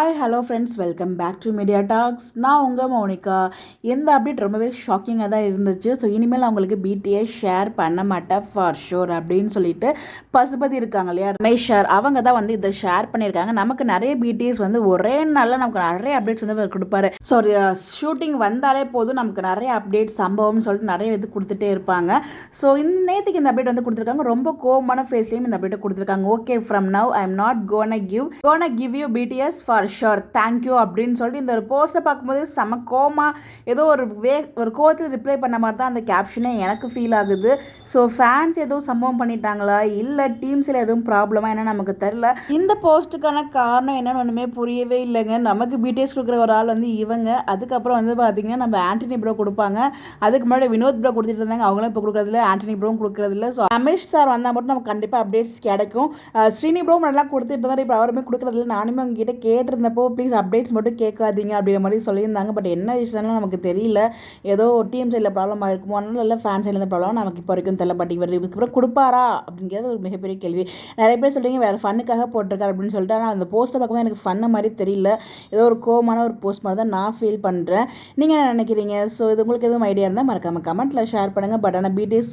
Hi hello friends, welcome back to Media Talks. நான் உங்கள் Monica. எந்த அப்டேட் ரொம்பவே ஷாக்கிங்காக தான் இருந்துச்சு. ஸோ இனிமேல் அவங்களுக்கு பிடிஎஸ் ஷேர் பண்ண மாட்டேன் ஃபார் ஷோர் அப்படின்னு சொல்லிட்டு பசுபதி இருக்காங்க இல்லையா, ரமேஷ் சார், அவங்க தான் வந்து இதை ஷேர் பண்ணியிருக்காங்க. நமக்கு நிறைய பிடிஎஸ் வந்து ஒரே நாளில் நமக்கு நிறைய அப்டேட்ஸ் வந்து அவர் கொடுப்பாரு. ஸோ ஷூட்டிங் வந்தாலே போதும் நமக்கு நிறைய அப்டேட் சம்பவம்னு சொல்லிட்டு நிறைய இது கொடுத்துட்டே இருப்பாங்க. ஸோ நேற்றுக்கு இந்த அப்டேட் வந்து கொடுத்துருக்காங்க. ரொம்ப கோவமான ஃபேஸ்லேயும் இந்த அப்டேட்டை கொடுத்துருக்காங்க. Okay, from now I am not gonna give you BTS for sure, thank you அப்படின்னு சொல்லிட்டு இந்த ஒரு போஸ்ட்டை பார்க்கும்போது செம கோமா ஏதோ ஒரு கோவத்தில் ரிப்ளை பண்ண மாதிரி தான் அந்த கேப்ஷனே எனக்கு ஃபீல் ஆகுது. ஸோ ஃபேன்ஸ் எதுவும் சம்பவம் பண்ணிட்டாங்களா, இல்லை டீம்ஸில் எதுவும் ப்ராப்ளமா என்ன நமக்கு தெரில. இந்த போஸ்ட்டுக்கான காரணம் என்னன்னு ஒன்றுமே புரியவே இல்லைங்க. நமக்கு பிடிஎஸ் கொடுக்குற ஒரு ஆள் வந்து இவங்க, அதுக்கப்புறம் வந்து பார்த்தீங்கன்னா நம்ம ஆண்டனி ப்ரோ கொடுப்பாங்க, அதுக்கு முன்னாடி வினோத் ப்ரோ கொடுத்துட்டு இருந்தாங்க, அவங்களும் இப்போ கொடுக்குறதில்ல, ஆண்டனி ப்ரோவும் கொடுக்குறதில்ல. ஸோ ரமேஷ் சார் வந்தால் மட்டும் நமக்கு கண்டிப்பாக அப்டேட்ஸ் கிடைக்கும். ஸ்ரீனி ப்ரோ நல்லா கொடுத்துட்டு இருந்தார், இப்போ அவருமே கொடுக்குறதில்ல. நானுமே அவங்க கிட்ட கேட்டிருந்தப்போ ப்ளீஸ் அப்டேட்ஸ் மட்டும் கேட்காதீங்க அப்படிங்கிற மாதிரி சொல்லியிருந்தாங்க. பட் என்ன விஷயம்லாம் நமக்கு தெரியல. ஏதோ டீம் சைடில் ப்ராப்ளம் ஆயிருக்குமோ, அதனால இல்லை ஃபேன் சைடில் இருந்த ப்ராப்ளம் நமக்கு இப்போ வரைக்கும் தெரியல. பட் இவர் இதுக்கப்புறம் கொடுப்பாரா அப்படிங்கிறது ஒரு மிகப்பெரிய கேள்வி. நிறைய பேர் சொல்கிறீங்க வேறு ஃபன்னுக்காக போட்டிருக்காரு அப்படின்னு சொல்லிட்டு. ஆனால் அந்த போஸ்ட்டை பார்க்கும்போது எனக்கு ஃபன்னு மாதிரி தெரியல. ஏதோ ஒரு கோவமான ஒரு போஸ்ட் மாதிரி தான் நான் ஃபீல் பண்ணுறேன். நீங்கள் என்ன நினைக்கிறீங்க? ஸோ இது உங்களுக்கு எதுவும் ஐடியா இருந்தால் மறக்காம கமெண்ட்டில் ஷேர் பண்ணுங்கள். பட் ஆனால் பிடிஎஸ்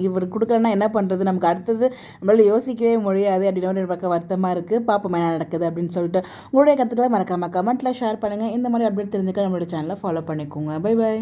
இவர் கொடுக்கலன்னா என்ன பண்ணுறது, நமக்கு அடுத்தது நம்மளால் யோசிக்கவே முடியாது அப்படின்னு ஒரு பக்கம் வருத்தமாக இருக்குது. பார்ப்போம் என்ன நடக்குது அப்படின்னு சொல்லிட்டு. உங்களுடைய கருத்துக்களை மறக்காம கமெண்ட்டில் ஷேர் பண்ணுங்கள். இந்த மாதிரி அப்டேட் தெரிஞ்சுக்க நம்மளோட சேனலை ஃபாலோ பண்ணிக்கோங்க. Bye by.